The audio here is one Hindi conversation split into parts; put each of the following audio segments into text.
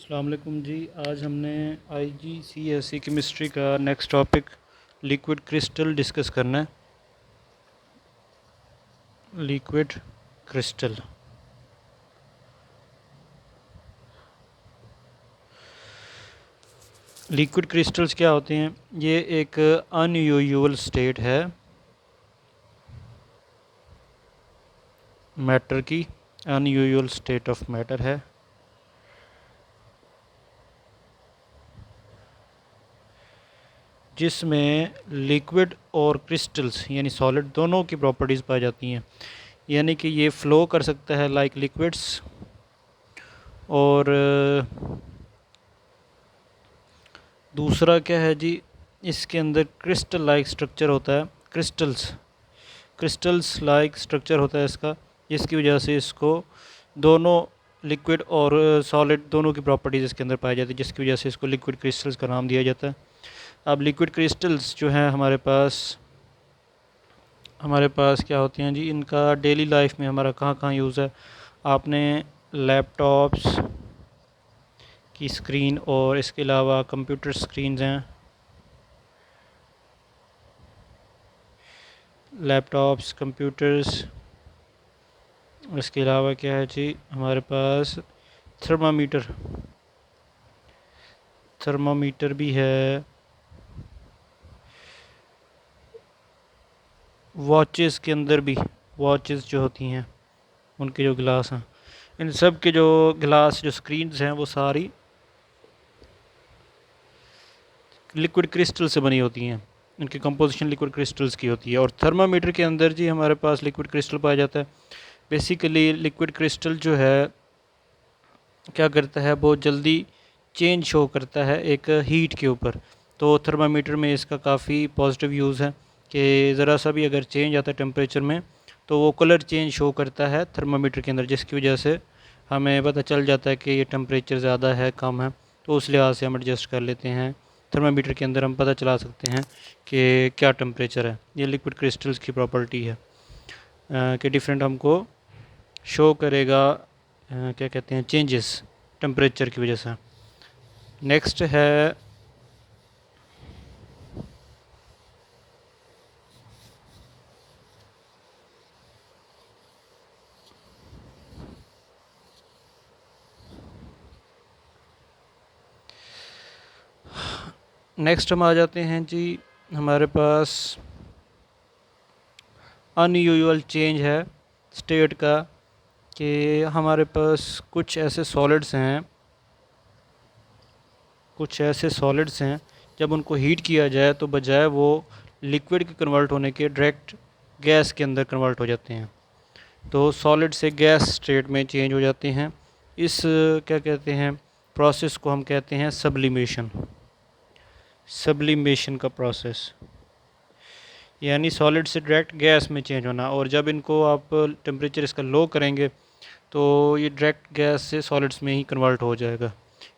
अस्सलाम वालेकुम जी। आज हमने IGCSE केमिस्ट्री का next topic liquid crystal discuss करना है। लिक्विड क्रिस्टल लिक्विड क्रिस्टल्स क्या होते हैं? ये एक अनयूजुअल स्टेट है मैटर की, अनयूजुअल स्टेट ऑफ मैटर है जिसमें लिक्विड और क्रिस्टल्स यानी सॉलिड दोनों की प्रॉपर्टीज़ पाई जाती हैं। यानी कि ये फ़्लो कर सकता है लाइक लिक्विड्स, और दूसरा क्या है जी, इसके अंदर क्रिस्टल लाइक स्ट्रक्चर होता है, क्रिस्टल्स लाइक स्ट्रक्चर होता है इसका, जिसकी वजह से इसको दोनों लिक्विड और सॉलिड दोनों की प्रॉपर्टीज़ इसके अंदर पाई जाती है, जिसकी वजह से इसको लिक्विड क्रिस्टल्स का नाम दिया जाता है। अब लिक्विड क्रिस्टल्स जो हैं हमारे पास क्या होते हैं जी, इनका डेली लाइफ में हमारा कहाँ कहाँ यूज़ है? आपने लैपटॉप्स की स्क्रीन और इसके अलावा कंप्यूटर स्क्रीन्स हैं, लैपटॉप्स, कंप्यूटर्स, इसके अलावा क्या है जी, हमारे पास थर्मामीटर भी है, वॉचेस के अंदर भी, वॉचेस जो होती हैं उनके जो गिलास हैं, इन सब के जो गिलास जो स्क्रीन्स हैं वो सारी लिक्विड क्रिस्टल से बनी होती हैं, इनकी कंपोजिशन लिक्विड क्रिस्टल्स की होती है। और थर्मामीटर के अंदर जी हमारे पास लिक्विड क्रिस्टल पाया जाता है। बेसिकली लिक्विड क्रिस्टल जो है क्या करता है, बहुत जल्दी चेंज शो करता है एक हीट के ऊपर। तो थर्मामीटर में इसका काफ़ी पॉजिटिव यूज़ है कि ज़रा सा भी अगर चेंज आता है टेम्परेचर में तो वो कलर चेंज शो करता है थर्मामीटर के अंदर, जिसकी वजह से हमें पता चल जाता है कि ये टेम्परेचर ज़्यादा है कम है, तो उस लिहाज से हम एडजस्ट कर लेते हैं। थर्मामीटर के अंदर हम पता चला सकते हैं कि क्या टेम्परेचर है। ये लिक्विड क्रिस्टल्स की प्रॉपर्टी है कि डिफरेंट हमको शो करेगा क्या कहते हैं, चेंजेस टेम्परेचर की वजह से। नेक्स्ट है नेक्स्ट हम आ जाते हैं जी, हमारे पास अनयूजुअल चेंज है स्टेट का कि हमारे पास कुछ ऐसे सॉलिड्स हैं जब उनको हीट किया जाए तो बजाय वो लिक्विड के कन्वर्ट होने के डायरेक्ट गैस के अंदर कन्वर्ट हो जाते हैं, तो सॉलिड से गैस स्टेट में चेंज हो जाते हैं। इस क्या कहते हैं प्रोसेस को हम कहते हैं सब्लिमेशन का प्रोसेस, यानी सॉलिड से डायरेक्ट गैस में चेंज होना। और जब इनको आप टेम्परेचर इसका लो करेंगे तो ये डायरेक्ट गैस से सॉलिड्स में ही कन्वर्ट हो जाएगा।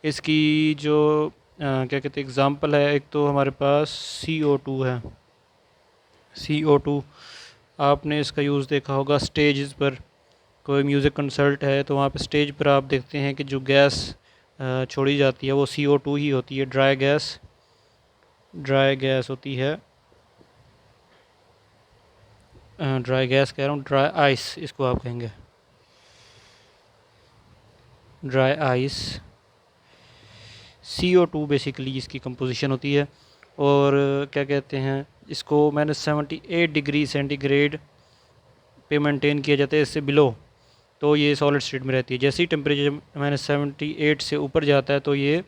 इसकी जो क्या कहते हैं एग्ज़ाम्पल है, एक तो हमारे पास CO2 है। CO2 आपने इसका यूज़ देखा होगा स्टेज पर, कोई म्यूज़िक कंसर्ट है तो वहाँ पे स्टेज पर आप देखते हैं कि जो गैस छोड़ी जाती है वो CO2 ही होती है, ड्राई गैस होती है, ड्राई गैस कह रहा हूँ, ड्राई आइस इसको आप कहेंगे, ड्राई आइस। CO2 बेसिकली इसकी कंपोजिशन होती है। और क्या कहते हैं इसको -78 डिग्री सेंटीग्रेड पे मेंटेन किया जाता है, इससे बिलो तो ये सॉलिड स्टेट में रहती है। जैसे ही टेम्परेचर -78 से ऊपर जाता है तो ये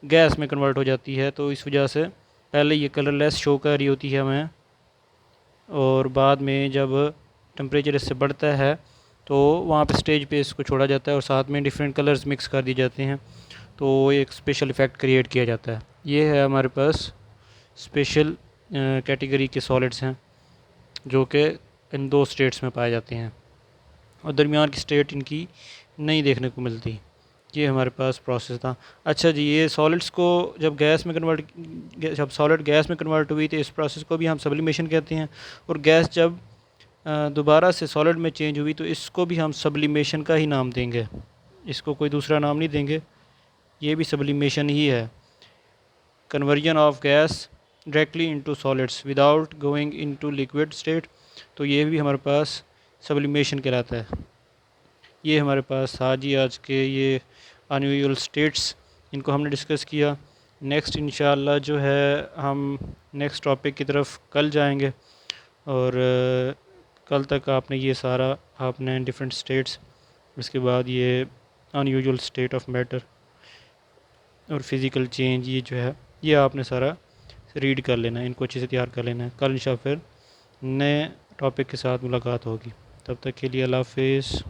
गैस में कन्वर्ट हो जाती है। तो इस वजह से पहले ये कलरलेस शो कर रही होती है हमें, और बाद में जब टेम्परेचर इससे बढ़ता है तो वहाँ पे स्टेज पे इसको छोड़ा जाता है और साथ में डिफरेंट कलर्स मिक्स कर दिए जाते हैं, तो एक स्पेशल इफ़ेक्ट क्रिएट किया जाता है। ये है हमारे पास स्पेशल कैटेगरी के सॉलिड्स हैं जो कि इन दो स्टेट्स में पाए जाते हैं और दरमियान की स्टेट इनकी नहीं देखने को मिलती। ये हमारे पास प्रोसेस था। अच्छा जी, ये सॉलिड्स को जब सॉलिड गैस में कन्वर्ट हुई तो इस प्रोसेस को भी हम सब्लिमेशन कहते हैं। और गैस जब दोबारा से सॉलिड में चेंज हुई तो इसको भी हम सब्लिमेशन का ही नाम देंगे, इसको कोई दूसरा नाम नहीं देंगे। ये भी सब्लिमेशन ही है, conversion of gas directly into solids without going into liquid state. तो ये भी हमारे पास सब्लिमेशन कहलाता है। ये हमारे पास था जी आज के ये अनयूजुअल स्टेट्स, इनको हमने डिस्कस किया। नेक्स्ट इंशाल्लाह जो है हम नेक्स्ट टॉपिक की तरफ कल जाएंगे, और कल तक आपने ये सारा आपने डिफरेंट स्टेट्स, उसके बाद ये अनयूजुअल स्टेट ऑफ मैटर और फिज़िकल चेंज, ये जो है ये आपने सारा रीड कर लेना है, इनको अच्छे से तैयार कर लेना है। कल इंशाल्लाह फिर नए टॉपिक के साथ मुलाकात होगी, तब तक के लिए अल्लाह हाफिज़।